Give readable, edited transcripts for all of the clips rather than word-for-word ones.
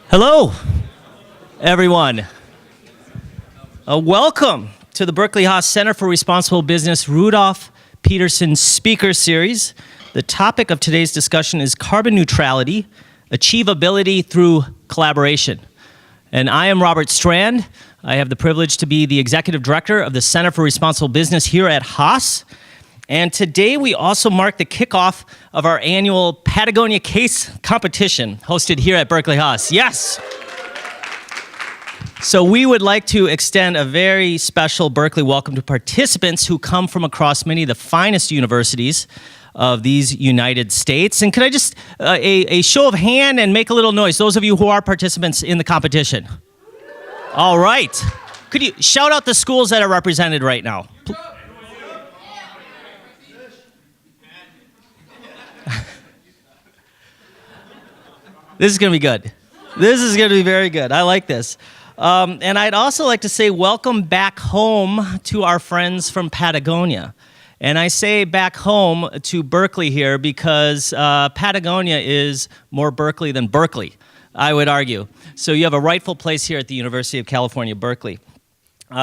Hello, everyone. Welcome to the Berkeley Haas Center for Responsible Business Rudolph Peterson Speaker Series. The topic of today's discussion is carbon neutrality, achievability through collaboration. And I am Robert Strand. I have the privilege to be the Executive Director of the Center for Responsible Business here at Haas. And today we also mark the kickoff of our annual Patagonia case competition hosted here at Berkeley Haas. Yes! So we would like to extend a very special Berkeley welcome to participants who come from across many of the finest universities of these United States. And could I just, a show of hand and make a little noise, those of you who are participants in the competition. All right. Could you shout out the schools that are represented right now? This is going to be good. This is going to be very good. I like this. And I'd also like to say welcome back home to our friends from Patagonia. And I say back home to Berkeley here because Patagonia is more Berkeley than Berkeley, I would argue. So you have a rightful place here at the University of California, Berkeley.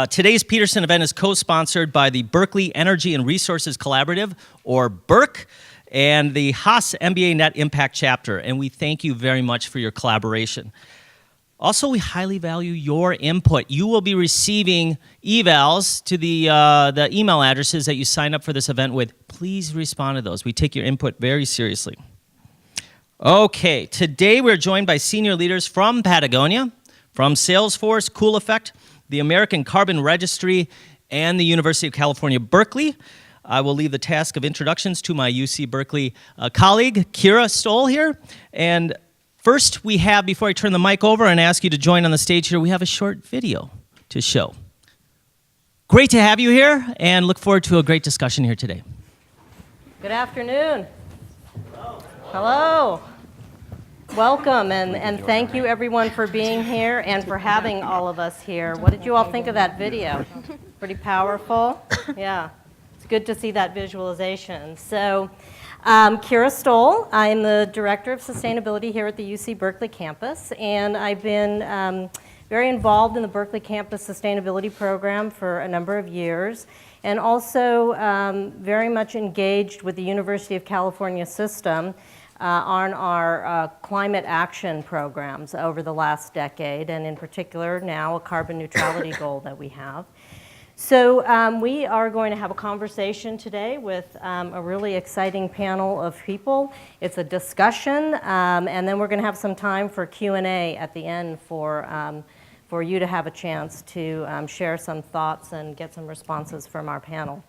Today's Peterson event is co-sponsored by the Berkeley Energy and Resources Collaborative, or BERC, and the Haas MBA Net Impact Chapter, and we thank you very much for your collaboration. Also, we highly value your input. You will be receiving evals to the email addresses that you signed up for this event with. Please respond to those. We take your input very seriously. Okay, today we're joined by senior leaders from Patagonia, from Salesforce, Cool Effect, the American Carbon Registry, and the University of California, Berkeley. I will leave the task of introductions to my UC Berkeley colleague, Kira Stoll here. And first we have, before I turn the mic over and ask you to join on the stage here, we have a short video to show. Great to have you here and look forward to a great discussion here today. Good afternoon. Hello. Welcome and thank you everyone for being here and for having all of us here. What did you all think of that video? Pretty powerful? Yeah. It's good to see that visualization. So, Kira Stoll, I'm the Director of Sustainability here at the UC Berkeley campus, and I've been very involved in the Berkeley campus sustainability program for a number of years, and also very much engaged with the University of California system on our climate action programs over the last decade, and in particular now a carbon neutrality goal that we have. So we are going to have a conversation today with a really exciting panel of people. It's a discussion, and then we're going to have some time for Q&A at the end for you to have a chance to share some thoughts and get some responses from our panel.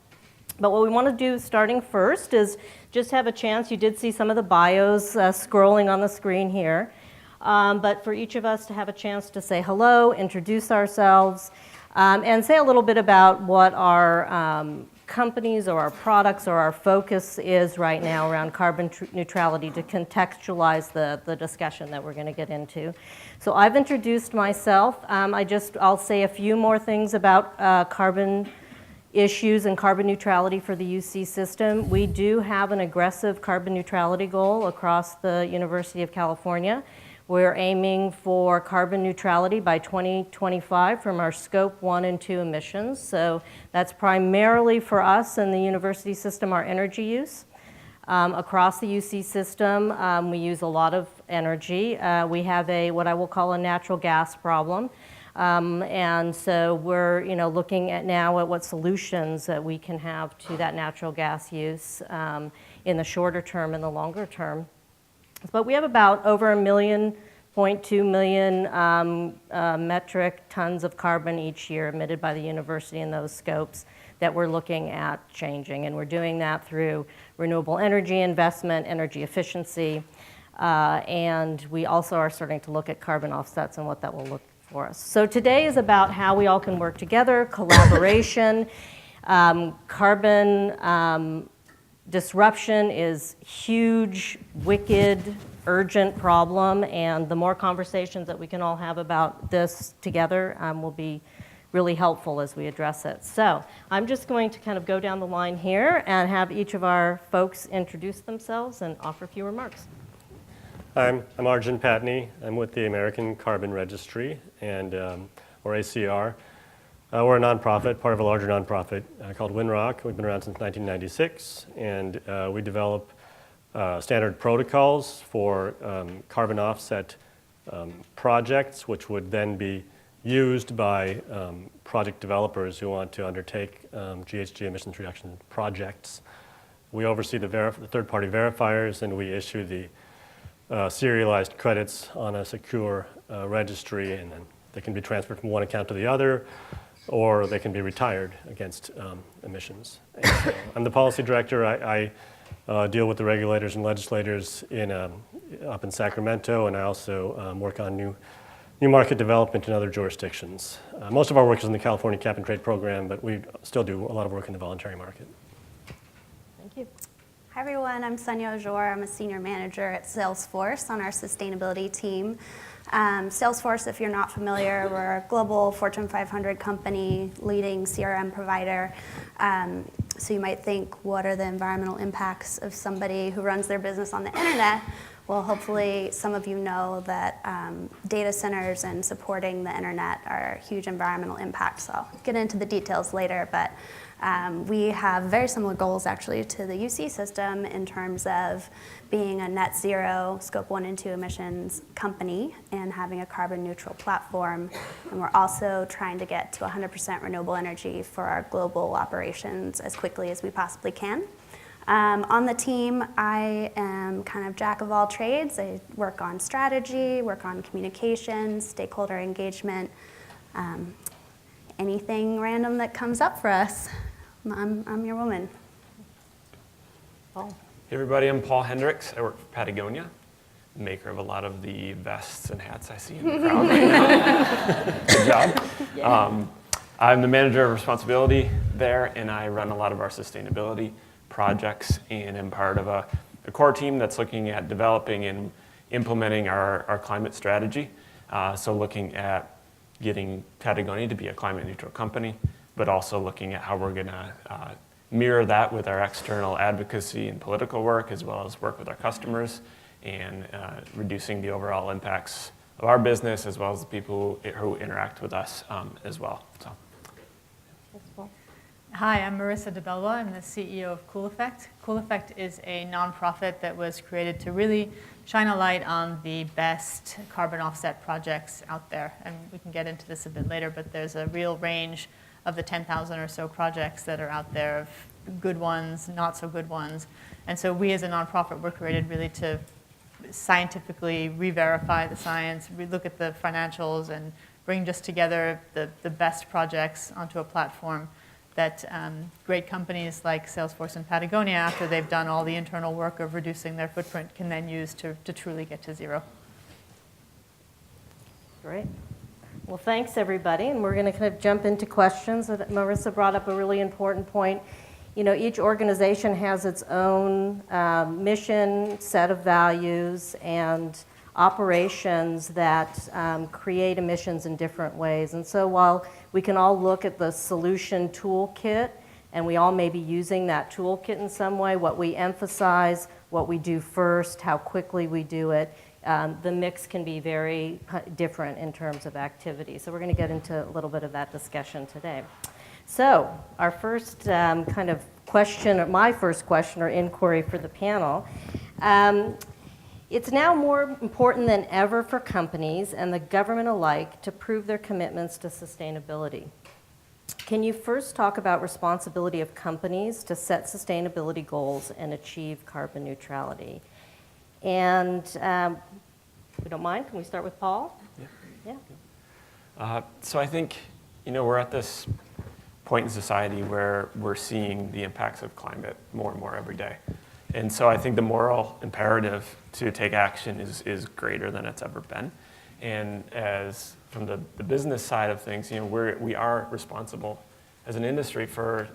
But what we want to do starting first is just have a chance. You did see some of the bios scrolling on the screen here. But for each of us to have a chance to say hello, introduce ourselves, and say a little bit about what our companies or our products or our focus is right now around carbon neutrality to contextualize the discussion that we're going to get into. So I've introduced myself. I'll say a few more things about carbon issues and carbon neutrality for the UC system. We do have an aggressive carbon neutrality goal across the University of California. We're aiming for carbon neutrality by 2025 from our scope 1 and 2 emissions. So that's primarily for us in the university system, our energy use. Across the UC system, we use a lot of energy. We have what I will call a natural gas problem. And so we're looking at now at what solutions that we can have to that natural gas use in the shorter term and the longer term. But we have about over 1.2 million metric tons of carbon each year emitted by the university in those scopes that we're looking at changing. And we're doing that through renewable energy investment, energy efficiency, and we also are starting to look at carbon offsets and what that will look for us. So today is about how we all can work together, collaboration, carbon disruption is huge, wicked, urgent problem, and the more conversations that we can all have about this together will be really helpful as we address it. So I'm just going to kind of go down the line here and have each of our folks introduce themselves and offer a few remarks. I'm Arjun Patney. I'm with the American Carbon Registry, and or ACR. We're a nonprofit, part of a larger nonprofit called Winrock. We've been around since 1996, and we develop standard protocols for carbon offset projects, which would then be used by project developers who want to undertake GHG emissions reduction projects. We oversee the third-party verifiers, and we issue the serialized credits on a secure registry, and then they can be transferred from one account to the other, or they can be retired against emissions. So I'm the policy director. I deal with the regulators and legislators up in Sacramento, and I also work on new market development in other jurisdictions. Most of our work is in the California Cap and Trade program, but we still do a lot of work in the voluntary market. Thank you. Hi everyone, I'm Sonia Ojor. I'm a senior manager at Salesforce on our sustainability team. Salesforce, if you're not familiar, we're a global Fortune 500 company, leading CRM provider. So you might think, what are the environmental impacts of somebody who runs their business on the internet? Well, hopefully some of you know that data centers and supporting the internet are huge environmental impacts. So I'll get into the details later, but we have very similar goals actually to the UC system in terms of being a net zero scope 1 and 2 emissions company and having a carbon neutral platform. And we're also trying to get to 100% renewable energy for our global operations as quickly as we possibly can. On the team, I am kind of jack of all trades. I work on strategy, work on communications, stakeholder engagement, anything random that comes up for us. I'm your woman. Paul. Hey everybody, I'm Paul Hendricks. I work for Patagonia, maker of a lot of the vests and hats I see in the crowd right now. Good job. Yeah. I'm the manager of responsibility there, and I run a lot of our sustainability projects, and am part of a core team that's looking at developing and implementing our climate strategy. So looking at getting Patagonia to be a climate neutral company, but also looking at how we're going to mirror that with our external advocacy and political work, as well as work with our customers, and reducing the overall impacts of our business, as well as the people who interact with us as well. So. Hi, I'm Marissa DeBelwa. I'm the CEO of Cool Effect. Cool Effect is a nonprofit that was created to really shine a light on the best carbon offset projects out there. And we can get into this a bit later, but there's a real range of the 10,000 or so projects that are out there, of good ones, not so good ones. And so we as a nonprofit were created really to scientifically re-verify the science, look at the financials, and bring just together the best projects onto a platform that great companies like Salesforce and Patagonia, after they've done all the internal work of reducing their footprint, can then use to truly get to zero. Great. Well, thanks everybody, and we're going to kind of jump into questions. Marissa brought up a really important point. You know, each organization has its own mission, set of values, and operations that create emissions in different ways. And so while we can all look at the solution toolkit, and we all may be using that toolkit in some way, what we emphasize, what we do first, how quickly we do it, the mix can be very different in terms of activity. So we're going to get into a little bit of that discussion today. So our first kind of question, or my first question or inquiry for the panel, it's now more important than ever for companies and the government alike to prove their commitments to sustainability. Can you first talk about responsibility of companies to set sustainability goals and achieve carbon neutrality? And if we don't mind, can we start with Paul? Yeah. So I think, we're at this point in society where we're seeing the impacts of climate more and more every day. And so I think the moral imperative to take action is greater than it's ever been. And as from the business side of things, we are responsible as an industry for a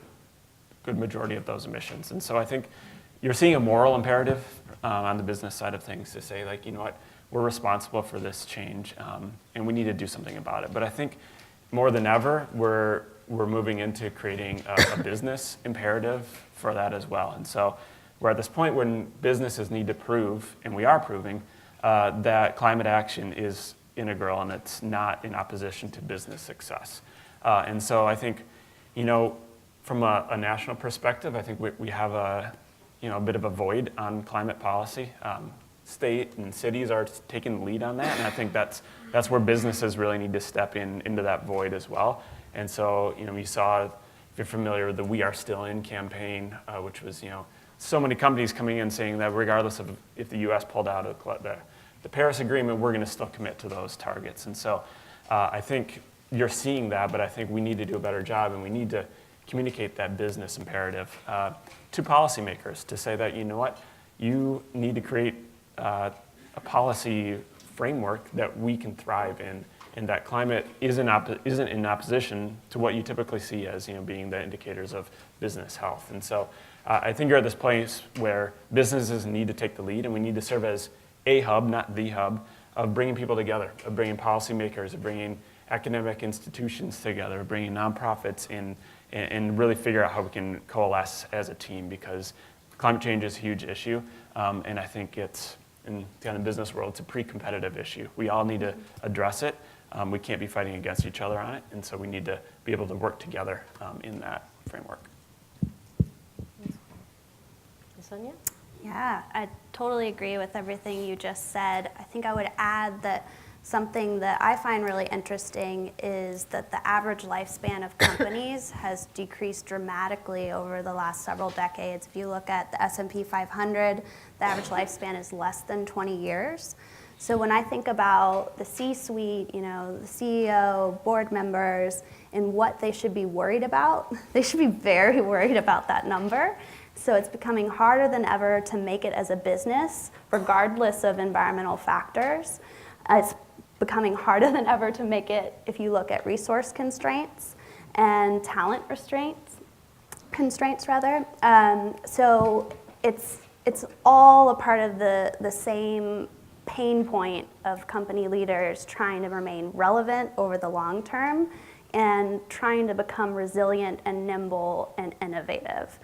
good majority of those emissions. And so I think you're seeing a moral imperative on the business side of things to say, like, what, we're responsible for this change, and we need to do something about it. But I think more than ever, we're moving into creating a business imperative for that as well. And so we're at this point when businesses need to prove, and we are proving, that climate action is integral and it's not in opposition to business success. And so I think, from a national perspective, I think we have a bit of a void on climate policy. State and cities are taking the lead on that, and I think that's where businesses really need to step into that void as well. And so, we saw, if you're familiar with the We Are Still In campaign, which was, so many companies coming in saying that regardless of if the U.S. pulled out of the Paris Agreement, we're going to still commit to those targets. And so I think you're seeing that, but I think we need to do a better job, and we need to communicate that business imperative to policymakers to say that, you need to create a policy framework that we can thrive in, and that climate isn't in opposition to what you typically see as being the indicators of business health. And so I think you're at this place where businesses need to take the lead, and we need to serve as a hub, not the hub, of bringing people together, of bringing policymakers, of bringing academic institutions together, of bringing nonprofits in, and really figure out how we can coalesce as a team, because climate change is a huge issue, and I think it's, in kind of business world, it's a pretty competitive issue. We all need to address it. We can't be fighting against each other on it, and so we need to be able to work together in that framework. Sonia? Yeah, I totally agree with everything you just said. I think I would add that something that I find really interesting is that the average lifespan of companies has decreased dramatically over the last several decades. If you look at the S&P 500, the average lifespan is less than 20 years. So when I think about the C-suite, the CEO, board members, and what they should be worried about, they should be very worried about that number. So it's becoming harder than ever to make it as a business, regardless of environmental factors. It's becoming harder than ever to make it if you look at resource constraints and talent constraints rather. So it's all a part of the same pain point of company leaders trying to remain relevant over the long term and trying to become resilient and nimble and innovative.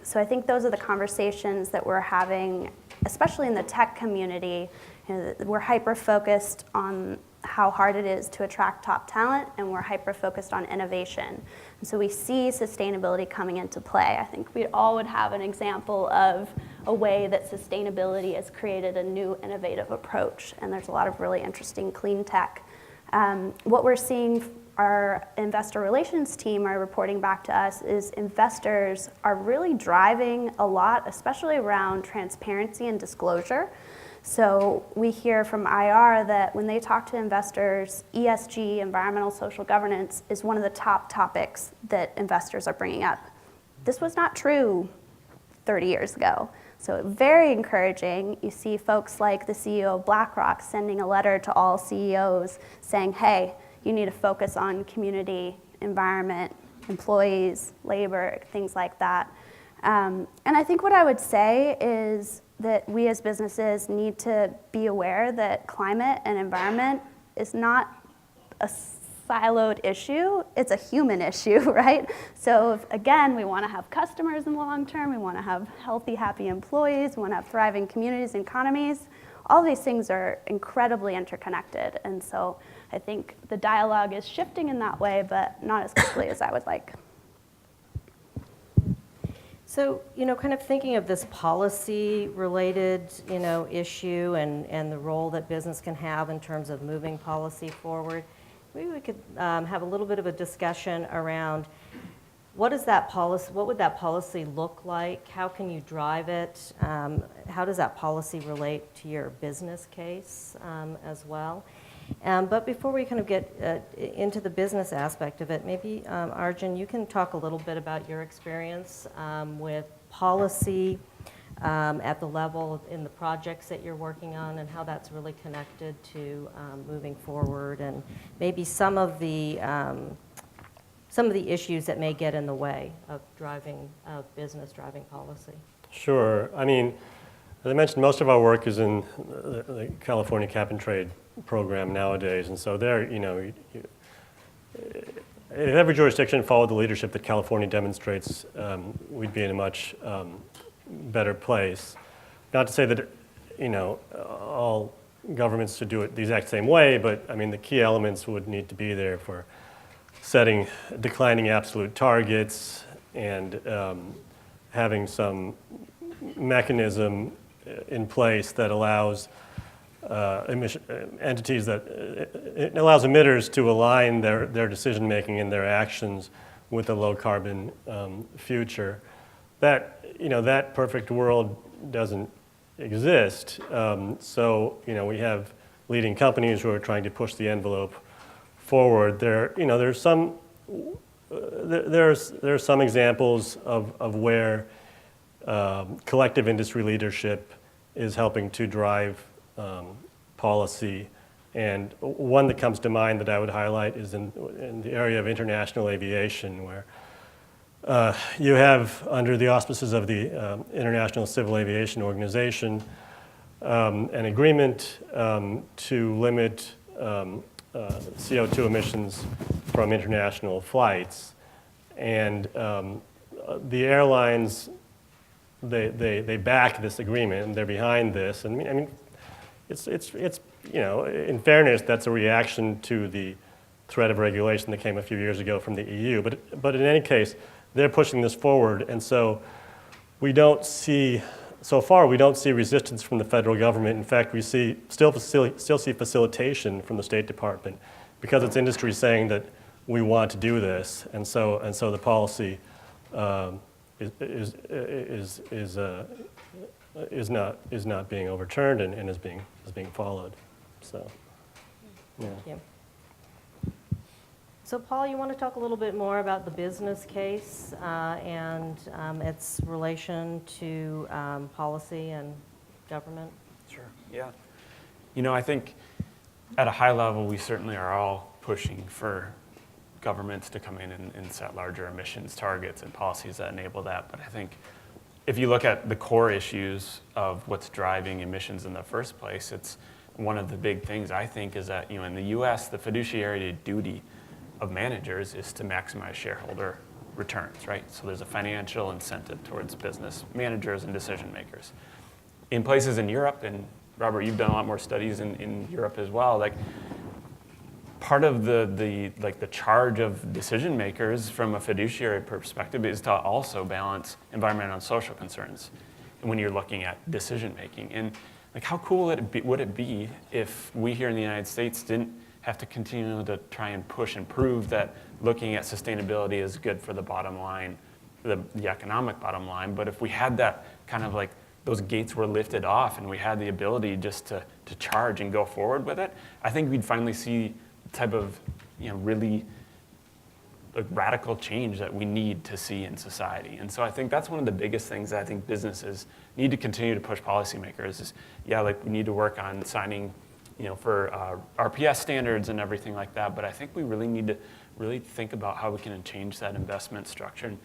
So I think those are the conversations that we're having, especially in the tech community. We're hyper-focused on how hard it is to attract top talent, and we're hyper-focused on innovation. And so we see sustainability coming into play. I think we all would have an example of a way that sustainability has created a new innovative approach, and there's a lot of really interesting clean tech. What we're seeing, our investor relations team are reporting back to us, is investors are really driving a lot, especially around transparency and disclosure. So we hear from IR that when they talk to investors, ESG, environmental social governance, is one of the top topics that investors are bringing up. This was not true 30 years ago. So very encouraging. You see folks like the CEO of BlackRock sending a letter to all CEOs saying, hey, you need to focus on community, environment, employees, labor, things like that. And I think what I would say is that we as businesses need to be aware that climate and environment is not a siloed issue, it's a human issue, right? So again, we want to have customers in the long term, we want to have healthy, happy employees, we want to have thriving communities and economies. All these things are incredibly interconnected, and so I think the dialogue is shifting in that way, but not as quickly as I would like. So, kind of thinking of this policy-related, issue and the role that business can have in terms of moving policy forward, maybe we could have a little bit of a discussion around what would that policy look like? How can you drive it? How does that policy relate to your business case as well? But before we kind of get into the business aspect of it, maybe, Arjun, you can talk a little bit about your experience with policy at the level in the projects that you're working on and how that's really connected to moving forward, and maybe some of the issues that may get in the way of business driving policy. Sure. I mean, as I mentioned, most of our work is in the California Cap and Trade program nowadays, and so there, if every jurisdiction followed the leadership that California demonstrates, we'd be in a much better place. Not to say that all governments should do it the exact same way, but I mean, the key elements would need to be there for setting declining absolute targets and having some mechanism in place that allows entities that it allows emitters to align their decision making and their actions with a low carbon future. That perfect world doesn't exist. So we have leading companies who are trying to push the envelope forward. There's some examples of where collective industry leadership is helping to drive policy. And one that comes to mind that I would highlight is in the area of international aviation, where you have, under the auspices of the International Civil Aviation Organization, an agreement to limit CO2 emissions from international flights. And the airlines, they back this agreement and they're behind this. And I mean, it's in fairness, that's a reaction to the threat of regulation that came a few years ago from the EU. But in any case, they're pushing this forward, and so so far we don't see resistance from the federal government. In fact, we still see facilitation from the State Department, because it's industry saying that we want to do this, and so the policy is not being overturned and is being followed. So, yeah. Thank you. So Paul, you want to talk a little bit more about the business case and its relation to policy and government? Sure, yeah. I think at a high level, we certainly are all pushing for governments to come in and set larger emissions targets and policies that enable that. But I think if you look at the core issues of what's driving emissions in the first place, it's one of the big things, I think, is that in the US, the fiduciary duty of managers is to maximize shareholder returns, right? So there's a financial incentive towards business managers and decision makers. In places in Europe, and Robert, you've done a lot more studies in Europe as well, like part of the charge of decision makers from a fiduciary perspective is to also balance environmental and social concerns when you're looking at decision making. And like, how cool would it be if we here in the United States didn't have to continue to try and push and prove that looking at sustainability is good for the bottom line, the economic bottom line, but if we had that kind of like those gates were lifted off and we had the ability just to charge and go forward with it, I think we'd finally see the type of really radical change that we need to see in society. And so I think that's one of the biggest things that I think businesses need to continue to push policymakers is, we need to work on signing for RPS standards and everything like that, but I think we really need to really think about how we can change that investment structure. And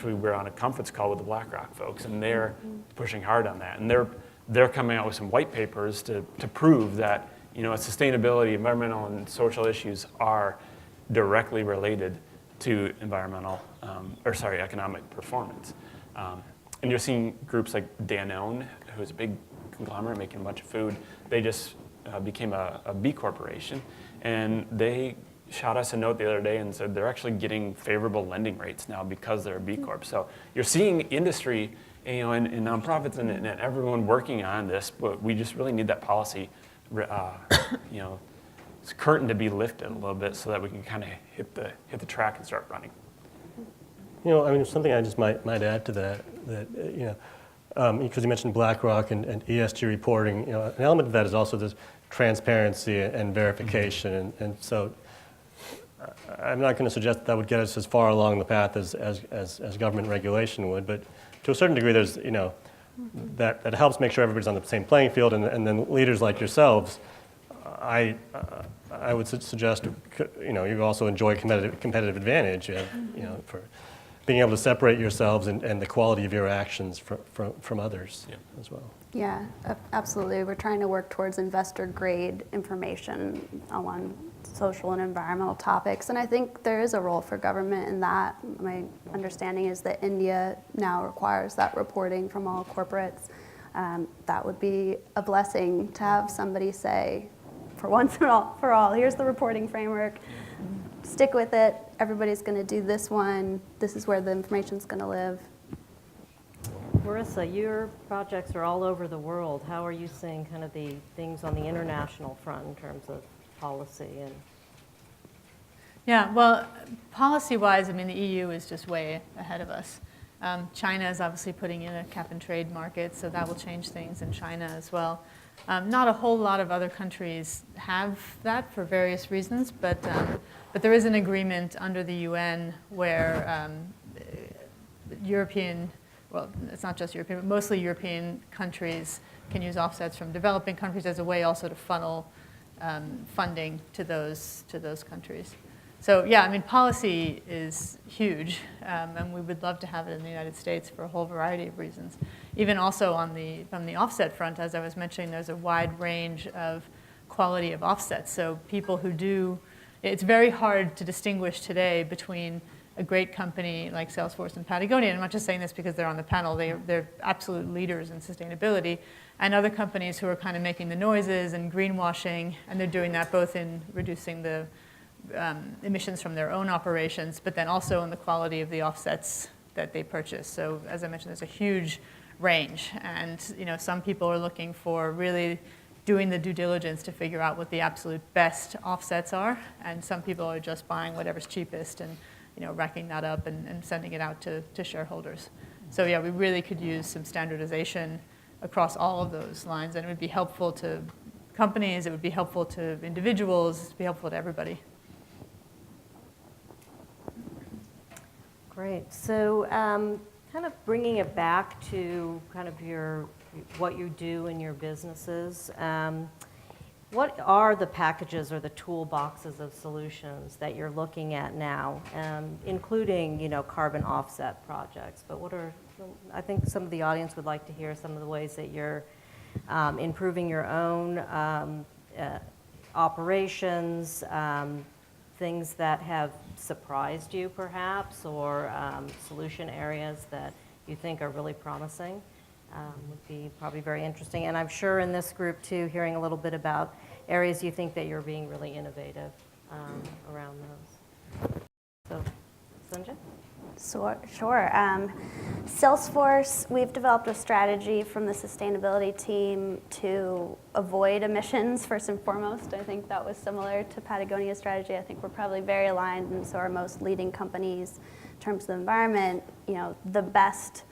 we were on a conference call with the BlackRock folks, and they're pushing hard on that. And they're coming out with some white papers to prove that sustainability, environmental and social issues are directly related to economic performance. And you're seeing groups like Danone, who's a big conglomerate making a bunch of food. They just became a B corporation, and they shot us a note the other day and said they're actually getting favorable lending rates now because they're a B Corp. So you're seeing industry, and nonprofits and everyone working on this, but we just really need that policy, curtain to be lifted a little bit so that we can kind of hit the track and start running. Something I just might add to that because you mentioned BlackRock and ESG reporting, an element of that is also this transparency and verification. And so I'm not going to suggest that would get us as far along the path as government regulation would, but to a certain degree, there's, that helps make sure everybody's on the same playing field, and then leaders like yourselves, I would suggest, you also enjoy competitive advantage, for being able to separate yourselves and the quality of your actions from others as well. Yeah, absolutely. We're trying to work towards investor-grade information on social and environmental topics, and I think there is a role for government in that. My understanding is that India now requires that reporting from all corporates. That would be a blessing to have somebody say, for once and for all, here's the reporting framework, stick with it, everybody's going to do this one, this is where the information's going to live. Marissa, your projects are all over the world. How are you seeing kind of the things on the international front in terms of policy and? Yeah, well, policy-wise, I mean, the EU is just way ahead of us. China is obviously putting in a cap-and-trade market, so that will change things in China as well. Not a whole lot of other countries have that for various reasons, but there is an agreement under the UN where European, well, it's not just European, but mostly European countries can use offsets from developing countries as a way also to funnel funding to those countries. So yeah, I mean, policy is huge, and we would love to have it in the United States for a whole variety of reasons. Even also from the offset front, as I was mentioning, there's a wide range of quality of offsets. So people who do, it's very hard to distinguish today between a great company like Salesforce and Patagonia, and I'm not just saying this because they're on the panel, they're absolute leaders in sustainability, and other companies who are kind of making the noises and greenwashing, and they're doing that both in reducing the emissions from their own operations, but then also in the quality of the offsets that they purchase. So as I mentioned, there's a huge range, and some people are looking for really doing the due diligence to figure out what the absolute best offsets are, and some people are just buying whatever's cheapest and racking that up and sending it out to shareholders. So yeah, we really could use some standardization across all of those lines, and it would be helpful to companies, it would be helpful to individuals, it would be helpful to everybody. Great. So kind of bringing it back to kind of what you do in your businesses, what are the packages or the toolboxes of solutions that you're looking at now, including carbon offset projects? But I think some of the audience would like to hear some of the ways that you're improving your own operations, things that have surprised you perhaps, or solution areas that you think are really promising would be probably very interesting. And I'm sure in this group too, hearing a little bit about areas you think that you're being really innovative around those. So, Sanjay? Sure. Salesforce, we've developed a strategy from the sustainability team to avoid emissions first and foremost. I think that was similar to Patagonia's strategy. I think we're probably very aligned, and so are most leading companies in terms of the environment. The best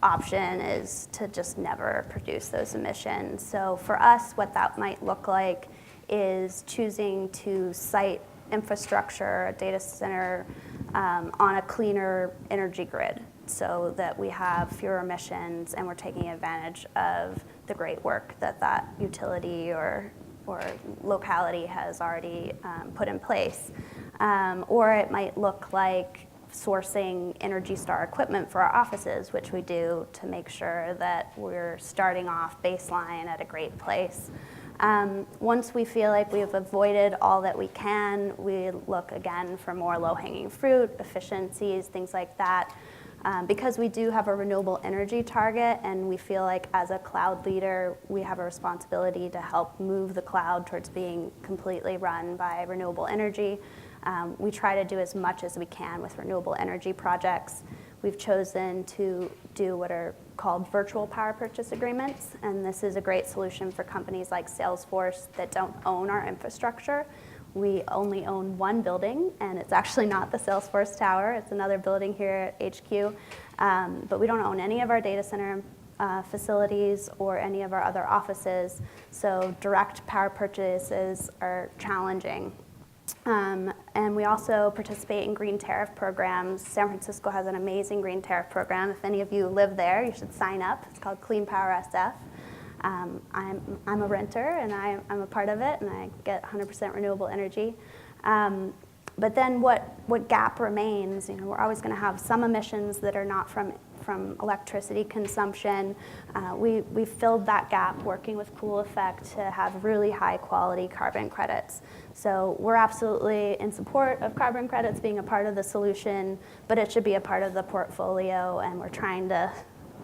option is to just never produce those emissions. So for us, what that might look like is choosing to site infrastructure, a data center, on a cleaner energy grid so that we have fewer emissions and we're taking advantage of the great work that utility or locality has already put in place. Or it might look like sourcing Energy Star equipment for our offices, which we do to make sure that we're starting off baseline at a great place. Once we feel like we've avoided all that we can, we look again for more low-hanging fruit, efficiencies, things like that. Because we do have a renewable energy target, and we feel like as a cloud leader, we have a responsibility to help move the cloud towards being completely run by renewable energy. We try to do as much as we can with renewable energy projects. We've chosen to do what are called virtual power purchase agreements, and this is a great solution for companies like Salesforce that don't own our infrastructure. We only own one building, and it's actually not the Salesforce Tower. It's another building here at HQ, but we don't own any of our data center facilities or any of our other offices, so direct power purchases are challenging. And we also participate in green tariff programs. San Francisco has an amazing green tariff program. If any of you live there, you should sign up. It's called Clean Power SF. I'm a renter, and I'm a part of it, and I get 100% renewable energy. But then what gap remains? We're always going to have some emissions that are not from electricity consumption. We filled that gap working with Cool Effect to have really high quality carbon credits. So we're absolutely in support of carbon credits being a part of the solution, but it should be a part of the portfolio, and we're trying to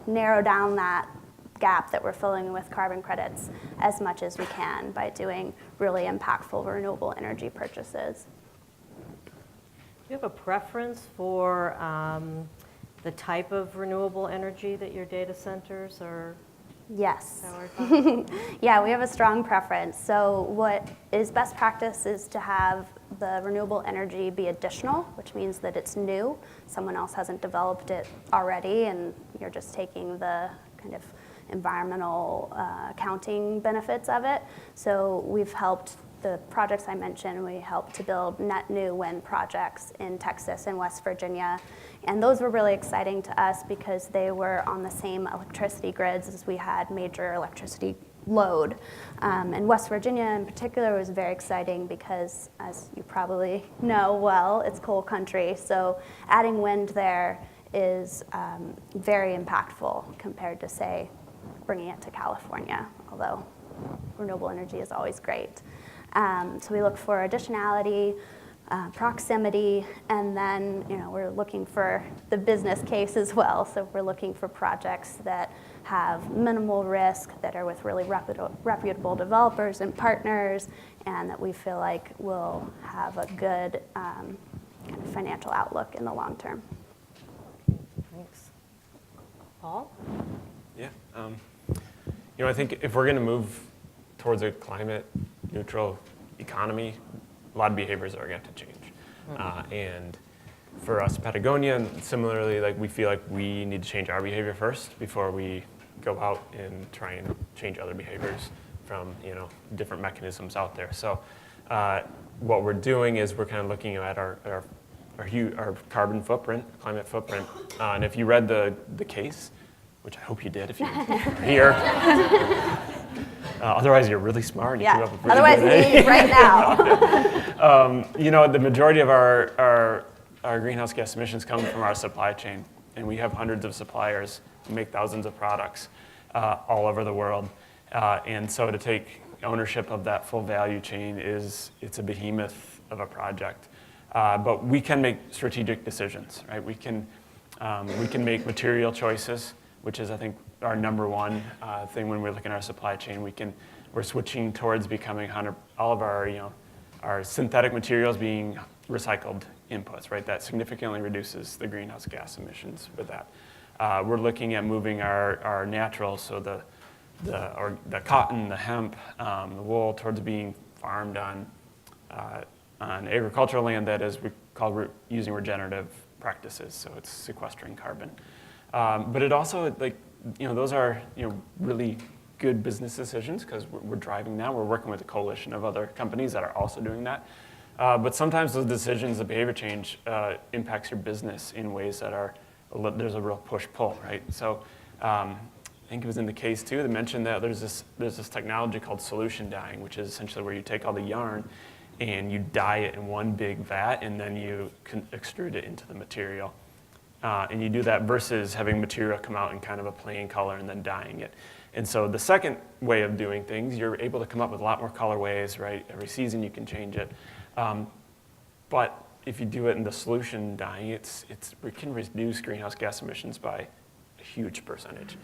narrow down that gap that we're filling with carbon credits as much as we can by doing really impactful renewable energy purchases. Do you have a preference for the type of renewable energy that your data centers are Yes. powered by? Yeah, we have a strong preference. So what is best practice is to have the renewable energy be additional, which means that it's new. Someone else hasn't developed it already, and you're just taking the kind of environmental accounting benefits of it. So we've helped the projects I mentioned, we helped to build net new wind projects in Texas and West Virginia. And those were really exciting to us because they were on the same electricity grids as we had major electricity load. And West Virginia in particular was very exciting because, as you probably know well, it's coal country. So adding wind there is very impactful compared to, say, bringing it to California, although renewable energy is always great. So we look for additionality, proximity, and then we're looking for the business case as well. So we're looking for projects that have minimal risk, that are with really reputable developers and partners, and that we feel like will have a good kind of financial outlook in the long term. Thanks. Paul? Yeah. I think if we're going to move towards a climate neutral economy, a lot of behaviors are going to have to change. And for us, Patagonia, similarly, we feel like we need to change our behavior first before we go out and try and change other behaviors from different mechanisms out there. So what we're doing is we're kind of looking at our carbon footprint, climate footprint. And if you read the case, which I hope you did if you're here. Otherwise, you're really smart. And you came up with really Otherwise, good leave right now. The majority of our greenhouse gas emissions come from our supply chain, and we have hundreds of suppliers who make thousands of products all over the world. And so to take ownership of that full value chain it's a behemoth of a project. But we can make strategic decisions, right? We can make material choices, which is, I think, our number one thing when we're looking at our supply chain. We're switching towards becoming all of our synthetic materials being recycled inputs, right? That significantly reduces the greenhouse gas emissions with that. We're looking at moving our naturals, so the cotton, the hemp, the wool, towards being farmed on agricultural land that is we call using regenerative practices, so it's sequestering carbon. But it also, those are really good business decisions because we're driving now. We're working with a coalition of other companies that are also doing that. But sometimes those decisions, the behavior change, impacts your business in ways that there's a real push-pull, right? So I think it was in the case too, they mentioned that there's this technology called solution dyeing, which is essentially where you take all the yarn and you dye it in one big vat and then you can extrude it into the material. And you do that versus having material come out in kind of a plain color and then dyeing it. And so the second way of doing things, you're able to come up with a lot more colorways, right? Every season you can change it. But if you do it in the solution dyeing, it can reduce greenhouse gas emissions by a huge percentage.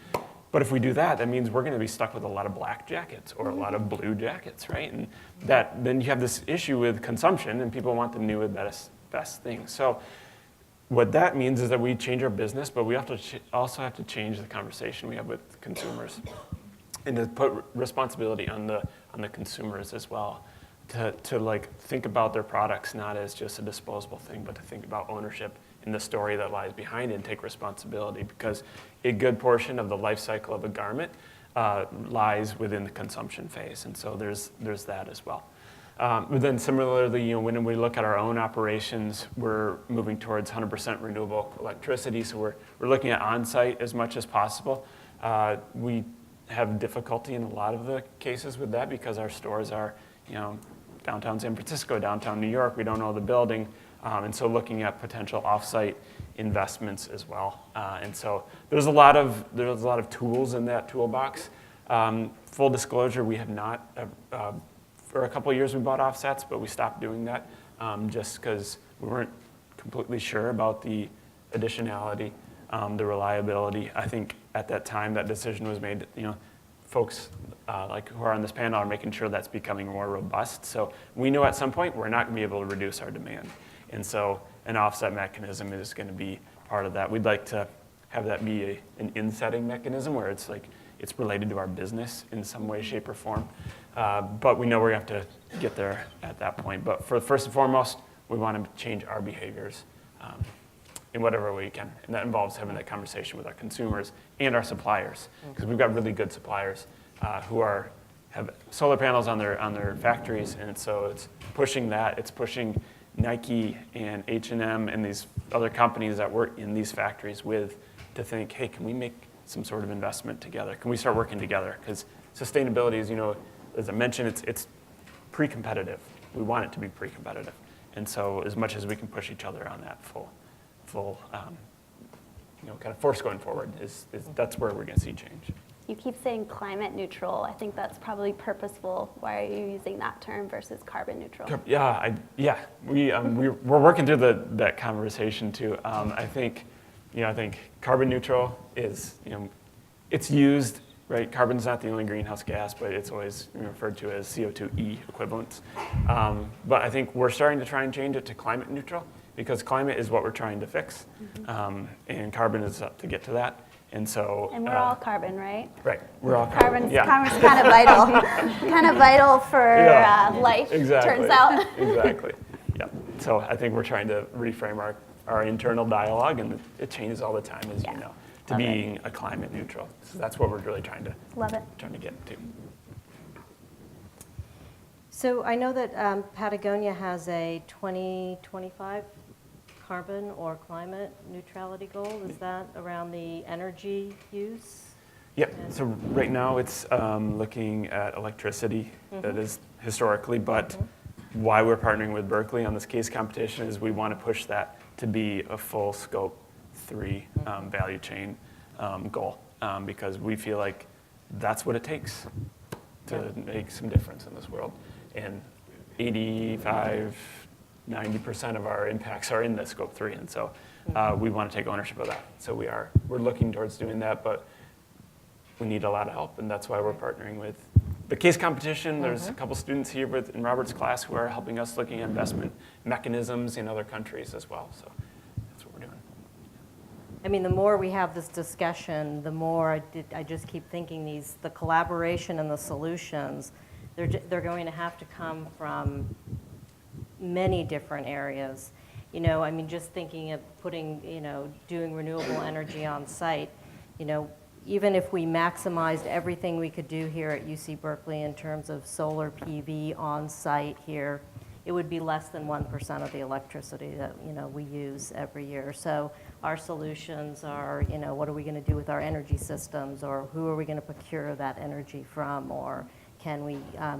But if we do that, that means we're going to be stuck with a lot of black jackets or a lot of blue jackets, right? And then you have this issue with consumption, and people want the new and best things. So what that means is that we change our business, but we also have to change the conversation we have with consumers, and to put responsibility on the consumers as well, to think about their products not as just a disposable thing, but to think about ownership and the story that lies behind it, and take responsibility, because a good portion of the life cycle of a garment lies within the consumption phase, and so there's that as well. But then similarly, when we look at our own operations, we're moving towards 100% renewable electricity. So we're looking at on-site as much as possible. We have difficulty in a lot of the cases with that because our stores are, downtown San Francisco, downtown New York. We don't know the building, and so looking at potential off-site investments as well. And so there's a lot of tools in that toolbox. Full disclosure, we have not. For a couple of years we bought offsets, but we stopped doing that just because we weren't completely sure about the additionality, the reliability. I think at that time that decision was made, folks like who are on this panel are making sure that's becoming more robust. So we know at some point we're not going to be able to reduce our demand. And so an offset mechanism is going to be part of that. We'd like to have that be an in-setting mechanism where it's related to our business in some way, shape, or form. But we know we're going to have to get there at that point. But first and foremost, we want to change our behaviors in whatever way we can. And that involves having that conversation with our consumers and our suppliers. Because we've got really good suppliers who have solar panels on their factories. And so it's pushing that. It's pushing Nike and H&M and these other companies that we're in these factories with to think, hey, can we make some sort of investment together? Can we start working together? Because sustainability is, as I mentioned, it's pre-competitive. We want it to be pre-competitive. And so as much as we can push each other on that full kind of force going forward, that's where we're going to see change. You keep saying climate neutral. I think that's probably purposeful. Why are you using that term versus carbon neutral? We're working through that conversation too. I think carbon neutral is, it's used, right? Carbon's not the only greenhouse gas, but it's always referred to as CO2e equivalents. But I think we're starting to try and change it to climate neutral because climate is what we're trying to fix, and carbon is up to get to that. And so, and we're all carbon, right? Right, we're all carbon. Carbon's kind of vital for life. Exactly. Turns out. Exactly. Yeah. So I think we're trying to reframe our internal dialogue, and it changes all the time, as you know, to being a climate neutral. So that's what we're really trying to get to. So I know that Patagonia has a 2025 carbon or climate neutrality goal. Is that around the energy use? Yep. So right now it's looking at electricity, that is historically, but why we're partnering with Berkeley on this case competition is we want to push that to be a full scope 3 value chain goal, because we feel like that's what it takes to make some difference in this world. And 90% of our impacts are in the scope 3, and so we want to take ownership of that. So we're looking towards doing that, but we need a lot of help, and that's why we're partnering with the case competition. There's a couple students here in Robert's class who are helping us looking at investment mechanisms in other countries as well. So that's what we're doing. I mean, the more we have this discussion, the more I just keep thinking the collaboration and the solutions, they're going to have to come from many different areas. I mean, just thinking of doing renewable energy on site, even if we maximized everything we could do here at UC Berkeley in terms of solar PV on site here, it would be less than 1% of the electricity that we use every year. So our solutions are, what are we going to do with our energy systems, or who are we going to procure that energy from, or can we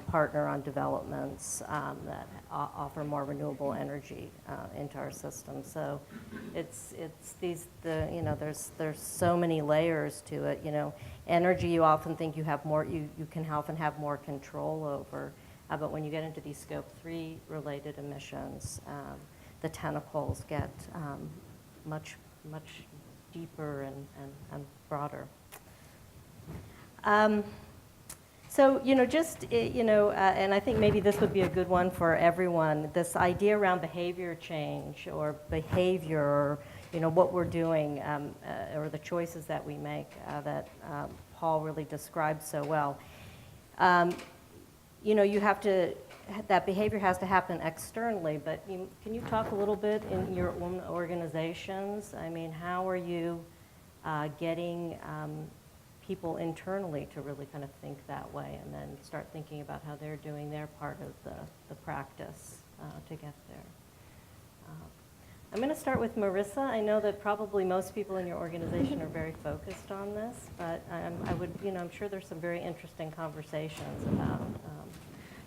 partner on developments that offer more renewable energy into our system? So there's so many layers to it. Energy, you often think you have more, you can often have more control over, but when you get into these scope 3 related emissions, the tentacles get much deeper and broader. So, and I think maybe this would be a good one for everyone, this idea around behavior change or behavior, or, what we're doing, or the choices that we make that Paul really described so well. You have to, that behavior has to happen externally, but can you talk a little bit in your own organizations? I mean, how are you getting people internally to really kind of think that way, and then start thinking about how they're doing their part of the practice to get there. I'm going to start with Marissa. I know that probably most people in your organization are very focused on this, but I'm sure there's some very interesting conversations about.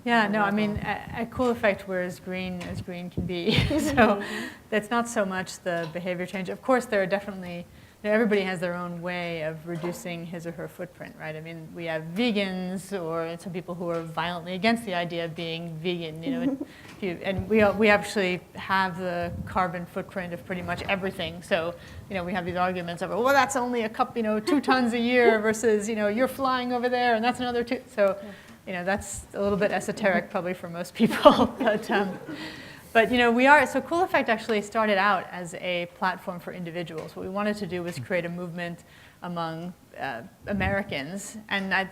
I mean, at Cool Effect, we're as green can be. So that's not so much the behavior change. Of course, there are definitely everybody has their own way of reducing his or her footprint, right? I mean, we have vegans or some people who are violently against the idea of being vegan, and we actually have the carbon footprint of pretty much everything. So, we have these arguments of, well, that's only a cup, 2 tons a year versus, you're flying over there and that's another 2. So, that's a little bit esoteric probably for most people, But so Cool Effect actually started out as a platform for individuals. What we wanted to do was create a movement among Americans, and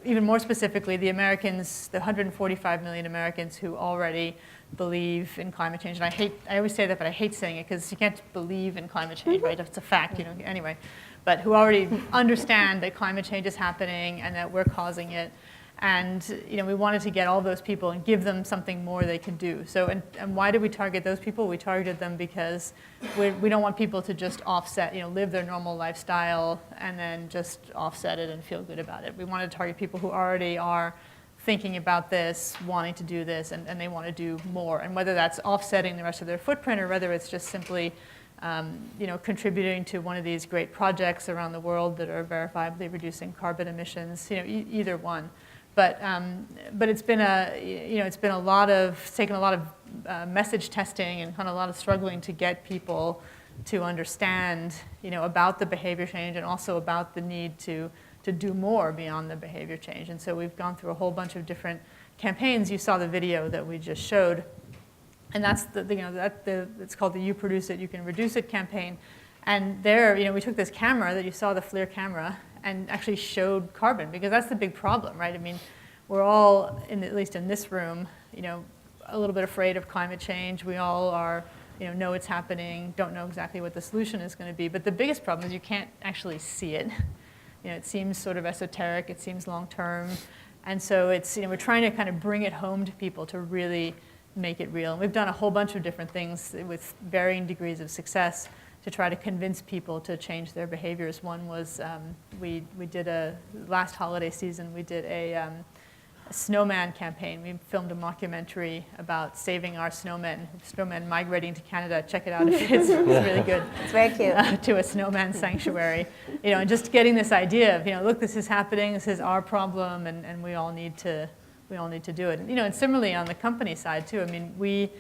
even more specifically, the Americans, the 145 million Americans who already believe in climate change. And I always say that, but I hate saying it because you can't believe in climate change, right? It's a fact, anyway. But who already understand that climate change is happening and that we're causing it. And we wanted to get all those people and give them something more they can do. So, and why did we target those people? We targeted them because we don't want people to just offset, live their normal lifestyle and then just offset it and feel good about it. We wanted to target people who already are thinking about this, wanting to do this, and they want to do more. And whether that's offsetting the rest of their footprint or whether it's just simply contributing to one of these great projects around the world that are verifiably reducing carbon emissions, either one. But it's been taken a lot of message testing and kind of a lot of struggling to get people to understand, about the behavior change and also about the need to do more beyond the behavior change. And so we've gone through a whole bunch of different campaigns. You saw the video that we just showed, and that's it's called the "You Produce It, You Can Reduce It" campaign. And there, we took this camera that you saw, the FLIR camera, and actually showed carbon, because that's the big problem, right? I mean, we're all, at least in this room, a little bit afraid of climate change. We all are, know it's happening, don't know exactly what the solution is going to be. But the biggest problem is you can't actually see it. It seems sort of esoteric, it seems long-term. And so it's, we're trying to kind of bring it home to people to really make it real. And we've done a whole bunch of different things with varying degrees of success to try to convince people to change their behaviors. One was we did last holiday season, we did a snowman campaign. We filmed a mockumentary about saving our snowmen migrating to Canada. Check it out, it's really good. It's very cute. To a snowman sanctuary. And just getting this idea of, look, this is happening, this is our problem, and we all need to do it. And similarly on the company side too, I mean,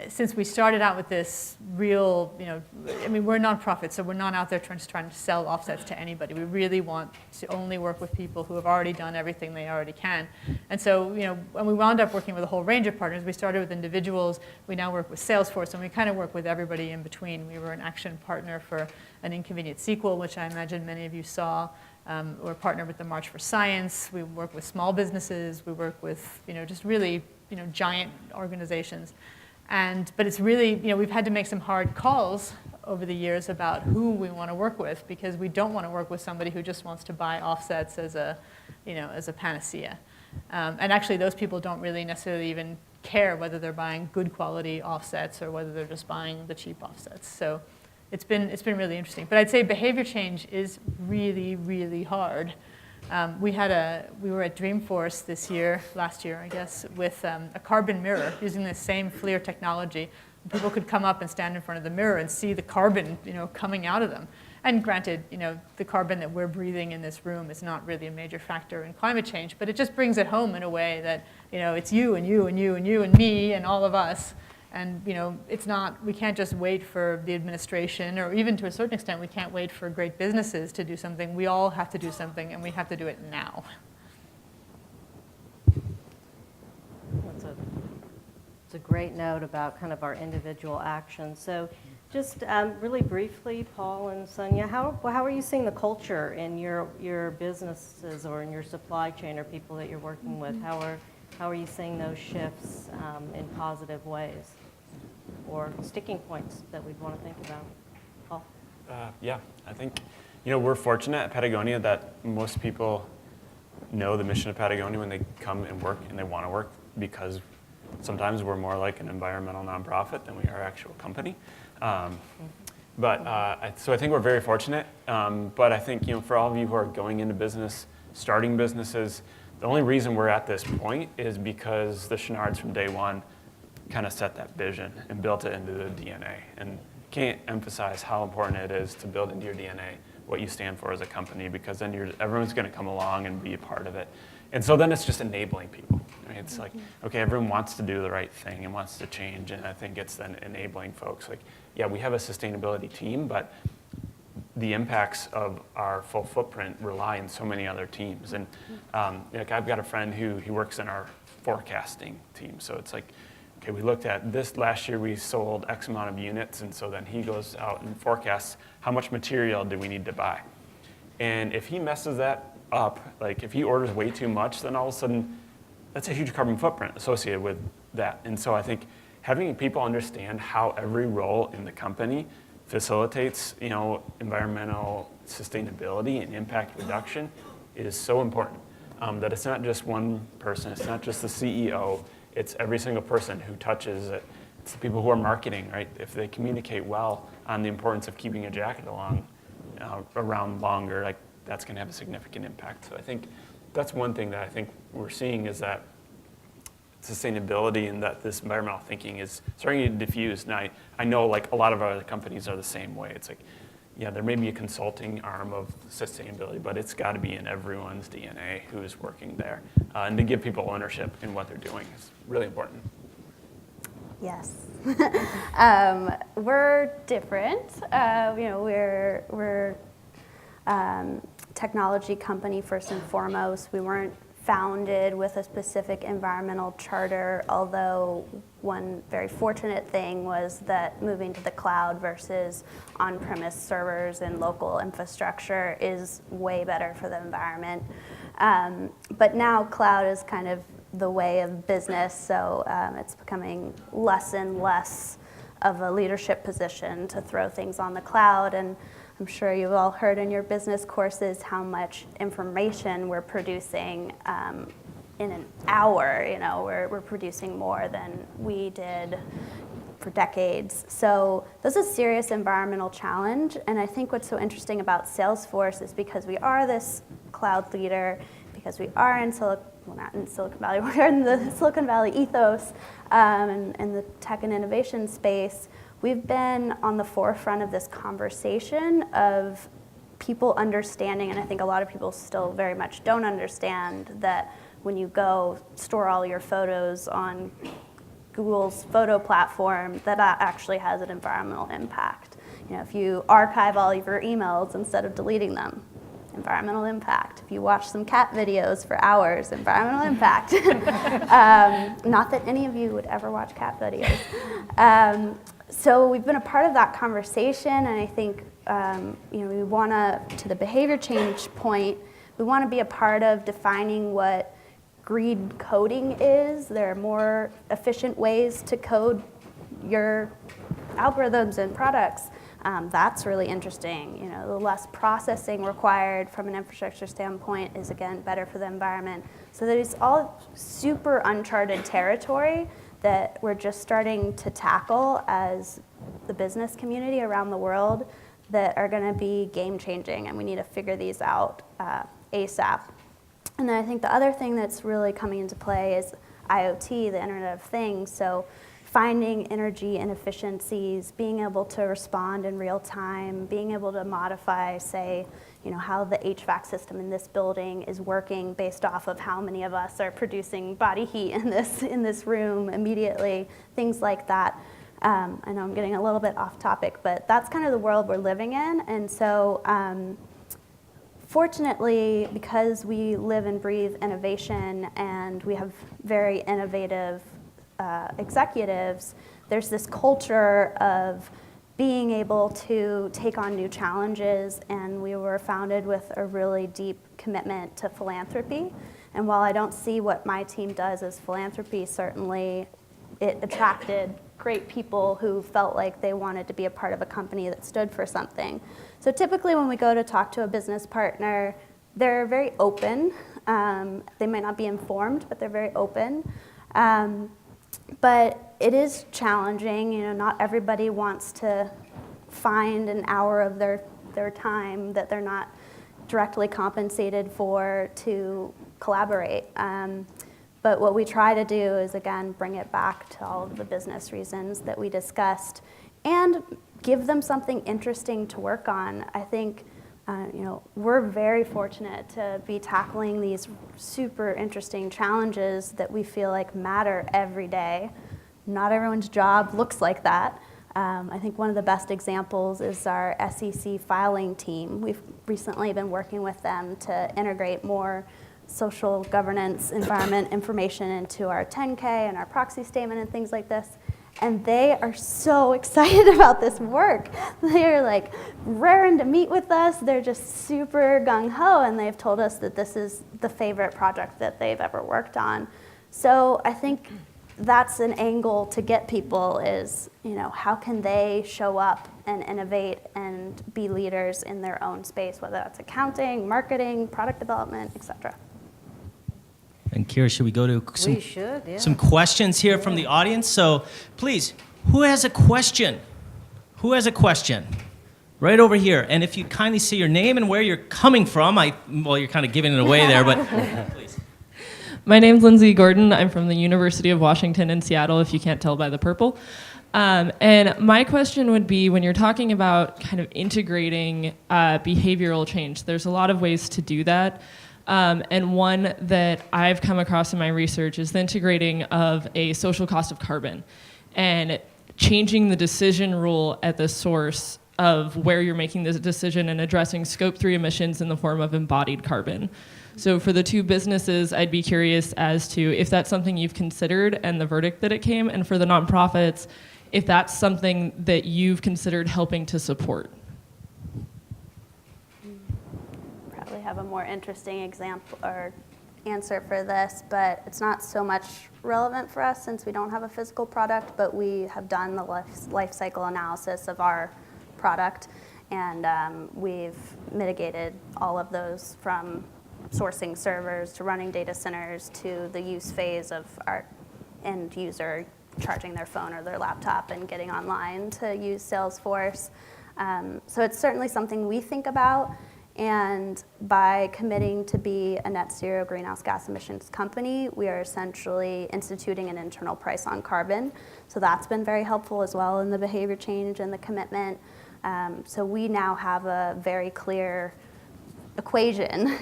since we started out with this real, we're a nonprofit, so we're not out there trying to sell offsets to anybody. We really want to only work with people who have already done everything they already can. And so, when we wound up working with a whole range of partners, we started with individuals, we now work with Salesforce, and we kind of work with everybody in between. We were an action partner for an inconvenient sequel, which I imagine many of you saw. We're partnered with the March for Science. We work with small businesses. We work with, just really, giant organizations. But it's really, we've had to make some hard calls over the years about who we want to work with, because we don't want to work with somebody who just wants to buy offsets as a panacea. And actually, those people don't really necessarily even care whether they're buying good quality offsets or whether they're just buying the cheap offsets. So it's been really interesting. But I'd say behavior change is really, really hard. We were at Dreamforce last year, I guess, with a carbon mirror using the same FLIR technology. People could come up and stand in front of the mirror and see the carbon, coming out of them. And granted, the carbon that we're breathing in this room is not really a major factor in climate change, but it just brings it home in a way that, it's you and you and you and you and me and all of us. And it's not, we can't just wait for the administration, or even to a certain extent, we can't wait for great businesses to do something. We all have to do something, and we have to do it now. It's a great note about kind of our individual actions. So just really briefly, Paul and Sonia, how are you seeing the culture in your businesses or in your supply chain or people that you're working with? How are you seeing those shifts in positive ways, or sticking points that we'd want to think about? Paul? Yeah, I think we're fortunate at Patagonia that most people know the mission of Patagonia when they come and work, and they want to work, because sometimes we're more like an environmental nonprofit than we are an actual company. So I think we're very fortunate. But I think for all of you who are going into business, starting businesses, the only reason we're at this point is because the Chenards from day one kind of set that vision and built it into the DNA. And can't emphasize how important it is to build into your DNA what you stand for as a company, because then everyone's going to come along and be a part of it. And so then it's just enabling people. Right? It's like, okay, everyone wants to do the right thing and wants to change, and I think it's then enabling folks. Like, yeah, we have a sustainability team, but the impacts of our full footprint rely on so many other teams. And like I've got a friend who he works in our forecasting team. So it's like, okay, we looked at this last year, we sold X amount of units, and so then he goes out and forecasts how much material do we need to buy. And if he messes that up, like if he orders way too much, then all of a sudden that's a huge carbon footprint associated with that. And so I think having people understand how every role in the company facilitates, environmental sustainability and impact reduction is so important. That it's not just one person, it's not just the CEO, it's every single person who touches it. It's the people who are marketing, right? If they communicate well on the importance of keeping a jacket around longer, like that's going to have a significant impact. So I think that's one thing that I think we're seeing is that sustainability and that this environmental thinking is starting to diffuse. Now, I know like a lot of other companies are the same way. It's like, yeah, there may be a consulting arm of sustainability, but it's got to be in everyone's DNA who is working there. And to give people ownership in what they're doing is really important. Yes. We're different. We're technology company first and foremost. We weren't founded with a specific environmental charter, although one very fortunate thing was that moving to the cloud versus on-premise servers and local infrastructure is way better for the environment. But now cloud is kind of the way of business, so it's becoming less and less of a leadership position to throw things on the cloud. And I'm sure you've all heard in your business courses how much information we're producing in an hour. We're producing more than we did for decades. So this is a serious environmental challenge. And I think what's so interesting about Salesforce is because we are this cloud leader, because we are in not in Silicon Valley, we're in the Silicon Valley ethos and the tech and innovation space. We've been on the forefront of this conversation of people understanding, and I think a lot of people still very much don't understand, that when you go store all your photos on Google's photo platform, that actually has an environmental impact. If you archive all of your emails instead of deleting them, environmental impact. If you watch some cat videos for hours, environmental impact. Not that any of you would ever watch cat videos. So we've been a part of that conversation, and I think we want to the behavior change point, we want to be a part of defining what green coding is. There are more efficient ways to code your algorithms and products. That's really interesting. The less processing required from an infrastructure standpoint is, again, better for the environment. So there's all super uncharted territory that we're just starting to tackle as the business community around the world that are going to be game-changing, and we need to figure these out ASAP. And then I think the other thing that's really coming into play is IoT, the Internet of Things. So finding energy inefficiencies, being able to respond in real time, being able to modify, say, how the HVAC system in this building is working based off of how many of us are producing body heat in this room immediately, things like that. I know I'm getting a little bit off topic, but that's kind of the world we're living in. And so fortunately, because we live and breathe innovation and we have very innovative executives, there's this culture of being able to take on new challenges, and we were founded with a really deep commitment to philanthropy. And while I don't see what my team does as philanthropy, certainly it attracted great people who felt like they wanted to be a part of a company that stood for something. So typically when we go to talk to a business partner, they're very open. They might not be informed, but they're very open. But it is challenging. Not everybody wants to find an hour of their time that they're not directly compensated for to collaborate. But what we try to do is, again, bring it back to all of the business reasons that we discussed and give them something interesting to work on. I think We're very fortunate to be tackling these super interesting challenges that we feel like matter every day. Not everyone's job looks like that. I think one of the best examples is our SEC filing team. We've recently been working with them to integrate more social governance environment information into our 10K and our proxy statement and things like this. And they are so excited about this work. They're like raring to meet with us. They're just super gung-ho, and they've told us that this is the favorite project that they've ever worked on. So I think that's an angle to get people is, how can they show up and innovate and be leaders in their own space, whether that's accounting, marketing, product development, et cetera. And Kira, should we go to We should, yeah. some questions here from the audience? So please, who has a question? Who has a question? Right over here. And if you kindly say your name and where you're coming from, you're kind of giving it away there, but please. My name's Lindsay Gordon. I'm from the University of Washington in Seattle, if you can't tell by the purple. And my question would be, when you're talking about kind of integrating behavioral change, there's a lot of ways to do that. And one that I've come across in my research is the integrating of a social cost of carbon and changing the decision rule at the source of where you're making this decision and addressing scope 3 emissions in the form of embodied carbon. So for the two businesses, I'd be curious as to if that's something you've considered and the verdict that it came, and for the nonprofits, if that's something that you've considered helping to support. Probably have a more interesting example or answer for this, but it's not so much relevant for us since we don't have a physical product, but we have done the life cycle analysis of our product, and we've mitigated all of those from sourcing servers to running data centers to the use phase of our end user charging their phone or their laptop and getting online to use Salesforce. So it's certainly something we think about, and by committing to be a net zero greenhouse gas emissions company, we are essentially instituting an internal price on carbon. So that's been very helpful as well in the behavior change and the commitment. So we now have a very clear equation.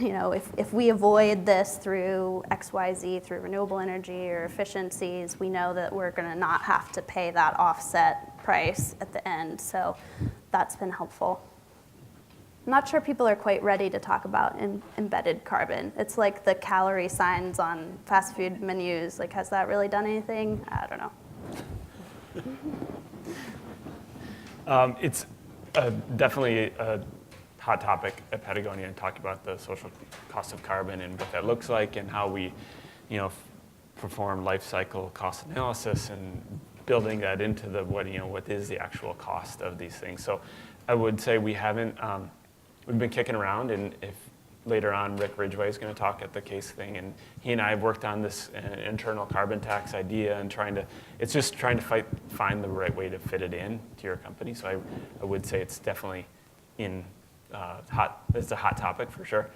If we avoid this through XYZ, through renewable energy or efficiencies, we know that we're going to not have to pay that offset price at the end. So that's been helpful. I'm not sure people are quite ready to talk about embedded carbon. It's like the calorie signs on fast food menus. Like, has that really done anything? I don't know. It's definitely a hot topic at Patagonia, and talk about the social cost of carbon and what that looks like, and how we, perform life cycle cost analysis and building that into the what is the actual cost of these things. So I would say we haven't. We've been kicking around, and if later on Rick Ridgway is going to talk at the case thing, and he and I have worked on this internal carbon tax idea and trying to find the right way to fit it in to your company. So I would say it's definitely it's a hot topic for sure.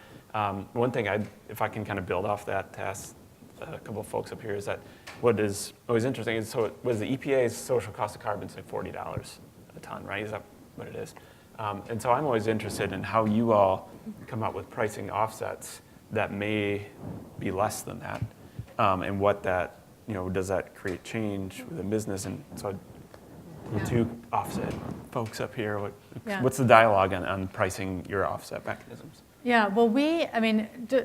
One thing if I can kind of build off that to ask a couple of folks up here, is that what is always interesting is, so was the EPA's social cost of carbon say $40 a ton, right? Is that what it is? And so I'm always interested in how you all come up with pricing offsets that may be less than that, and what that, does that create change within business? And so the two offset folks up here, what's the dialogue on pricing your offset mechanisms? Yeah, well,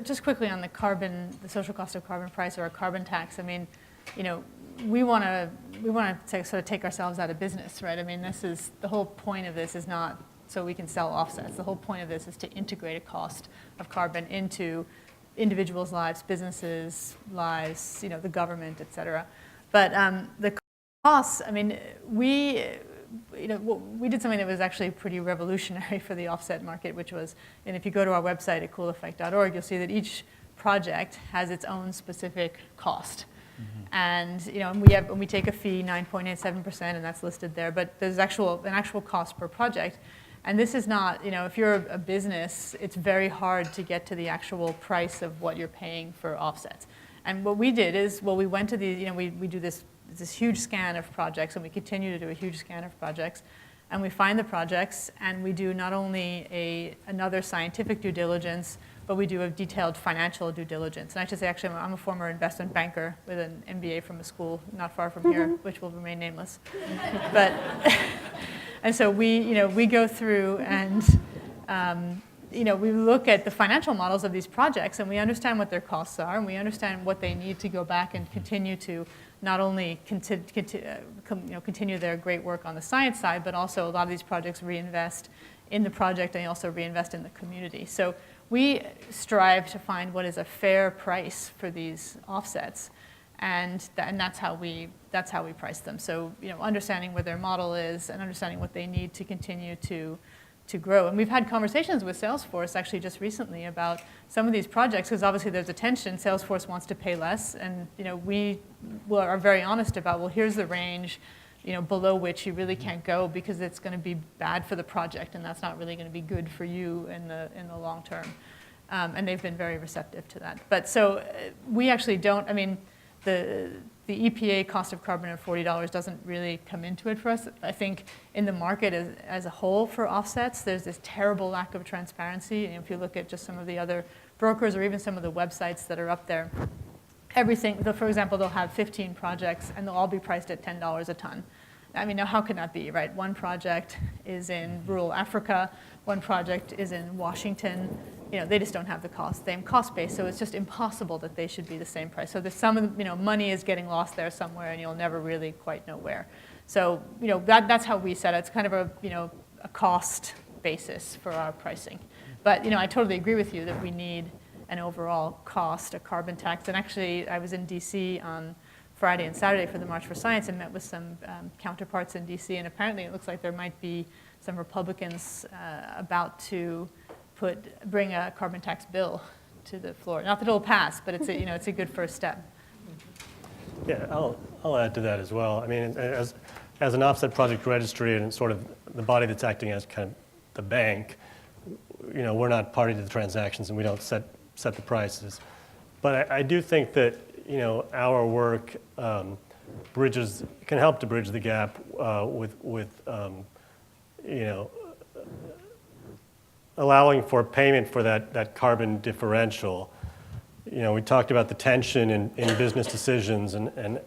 just quickly on the social cost of carbon price or a carbon tax, we want to sort of take ourselves out of business, right? This is, the whole point of this is not so we can sell offsets. The whole point of this is to integrate a cost of carbon into individuals' lives, businesses' lives, the government, et cetera. But the costs, we did something that was actually pretty revolutionary for the offset market, which was, and if you go to our website at cooleffect.org, you'll see that each project has its own specific cost. Mm-hmm. And we take a fee, 9.87%, and that's listed there, but there's an actual cost per project. And this is not, if you're a business, it's very hard to get to the actual price of what you're paying for offsets. And what we did is, we went to we do this huge scan of projects, and we continue to do a huge scan of projects. and we find the projects, and we do not only another scientific due diligence, but we do a detailed financial due diligence. And I should say, actually, I'm a former investment banker with an MBA from a school not far from here, which will remain nameless. But and so we go through and we look at the financial models of these projects, and we understand what their costs are, and we understand what they need to go back and continue to not only continue their great work on the science side, but also a lot of these projects reinvest in the project and also reinvest in the community. So we strive to find what is a fair price for these offsets, and that's how we price them. So understanding where their model is and understanding what they need to continue to grow. And we've had conversations with Salesforce actually just recently about some of these projects, because obviously there's a tension. Salesforce wants to pay less, and we are very honest about, well, here's the range below which you really can't go, because it's going to be bad for the project, and that's not really going to be good for you in the long term. And they've been very receptive to that. But so we actually don't. I mean, the EPA cost of carbon of $40 doesn't really come into it for us. I think in the market as a whole for offsets, there's this terrible lack of transparency. And if you look at just some of the other brokers or even some of the websites that are up there, everything, for example, they'll have 15 projects and they'll all be priced at $10 a ton. I mean, now how can that be, right? One project is in rural Africa, one project is in Washington. They just don't have the same cost base, so it's just impossible that they should be the same price. So there's some, money is getting lost there somewhere, and you'll never really quite know where. So, that's how we set it. It's kind of a cost basis for our pricing. But, I totally agree with you that we need an overall cost, a carbon tax. And actually, I was in DC on Friday and Saturday for the March for Science and met with some counterparts in DC, and apparently it looks like there might be some Republicans about to bring a carbon tax bill to the floor. Not that it'll pass, but it's a good first step. Yeah, I'll add to that as well. I mean, as an offset project registry and sort of the body that's acting as kind of the bank, we're not party to the transactions and we don't set the prices. But I do think that our work can help to bridge the gap with allowing for payment for that carbon differential. We talked about the tension in business decisions, and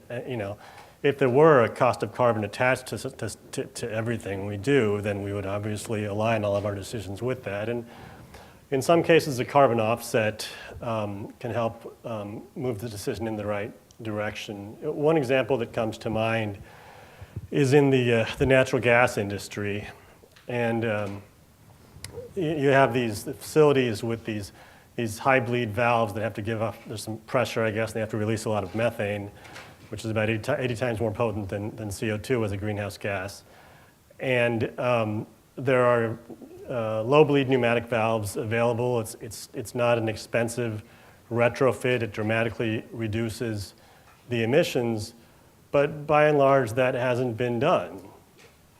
if there were a cost of carbon attached to everything we do, then we would obviously align all of our decisions with that. And in some cases, a carbon offset can help move the decision in the right direction. One example that comes to mind is in the natural gas industry, and you have these facilities with these high bleed valves that have to give off, there's some pressure, I guess, and they have to release a lot of methane, which is about 80 times more potent than CO2 as a greenhouse gas. And there are low bleed pneumatic valves available. It's not an expensive retrofit. It dramatically reduces the emissions, but by and large that hasn't been done,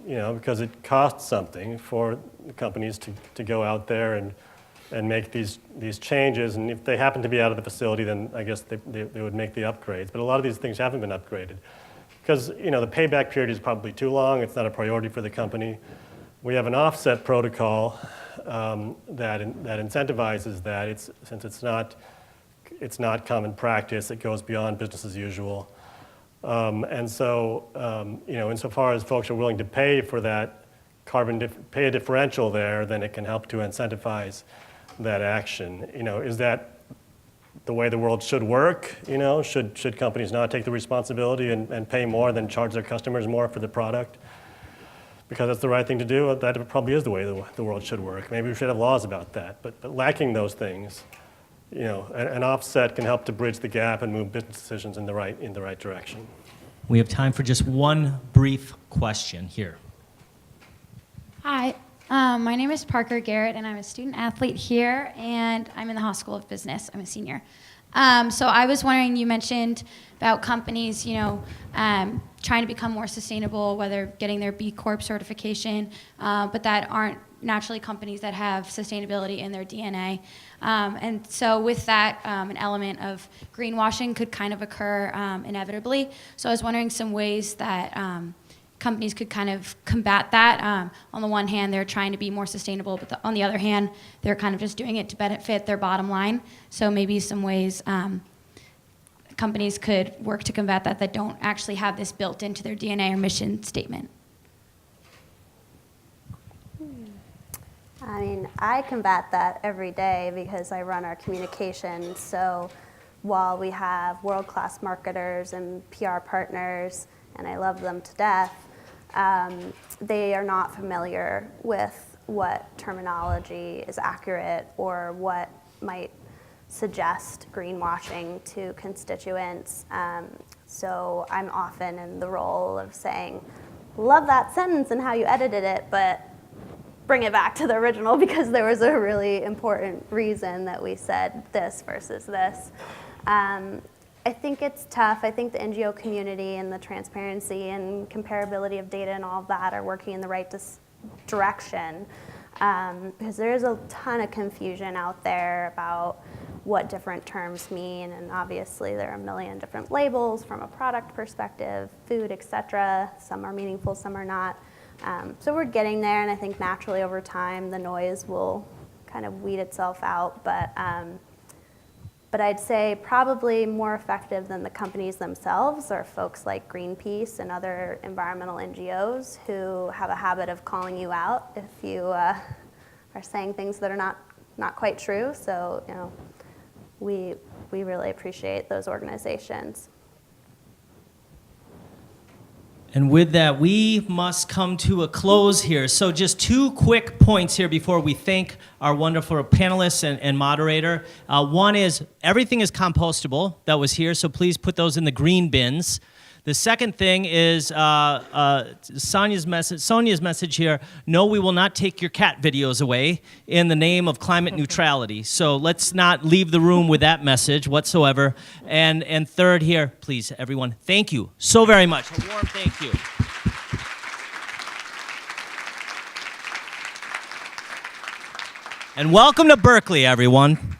because it costs something for the companies to go out there and make these changes. And if they happen to be out of the facility, then I guess they would make the upgrades. But a lot of these things haven't been upgraded because the payback period is probably too long. It's not a priority for the company. We have an offset protocol that incentivizes that. Since it's not common practice, it goes beyond business as usual. And so, insofar as folks are willing to pay for that pay a differential there, then it can help to incentivize that action. Is that the way the world should work? Should companies not take the responsibility and pay more than charge their customers more for the product? Because that's the right thing to do. That probably is the way the world should work. Maybe we should have laws about that. But lacking those things, an offset can help to bridge the gap and move business decisions in the right direction. We have time for just one brief question here. Hi, my name is Parker Garrett, and I'm a student athlete here, and I'm in the Haas School of Business. I'm a senior. So I was wondering, you mentioned about companies, trying to become more sustainable, whether getting their B Corp certification, but that aren't naturally companies that have sustainability in their DNA. And so with that, an element of greenwashing could kind of occur inevitably. So I was wondering some ways that companies could kind of combat that. On the one hand, they're trying to be more sustainable, but on the other hand, they're kind of just doing it to benefit their bottom line. So maybe some ways companies could work to combat that don't actually have this built into their DNA or mission statement. I mean, I combat that every day because I run our communications. So while we have world-class marketers and PR partners, and I love them to death, they are not familiar with what terminology is accurate or what might suggest greenwashing to constituents. So I'm often in the role of saying, love that sentence and how you edited it, but bring it back to the original because there was a really important reason that we said this versus this. I think it's tough. I think the NGO community and the transparency and comparability of data and all of that are working in the right direction because there is a ton of confusion out there about what different terms mean, and obviously there are a million different labels from a product perspective, food, etc. Some are meaningful, some are not. So we're getting there, and I think naturally over time the noise will kind of weed itself out. But I'd say probably more effective than the companies themselves are folks like Greenpeace and other environmental NGOs who have a habit of calling you out if you are saying things that are not quite true. So we really appreciate those organizations. And with that, we must come to a close here. So just 2 quick points here before we thank our wonderful panelists and moderator. One is everything is compostable that was here, so please put those in the green bins. The second thing is Sonia's message here, no, we will not take your cat videos away in the name of climate neutrality. So let's not leave the room with that message whatsoever. And third here, please, everyone, thank you so very much. A warm thank you. And welcome to Berkeley, everyone.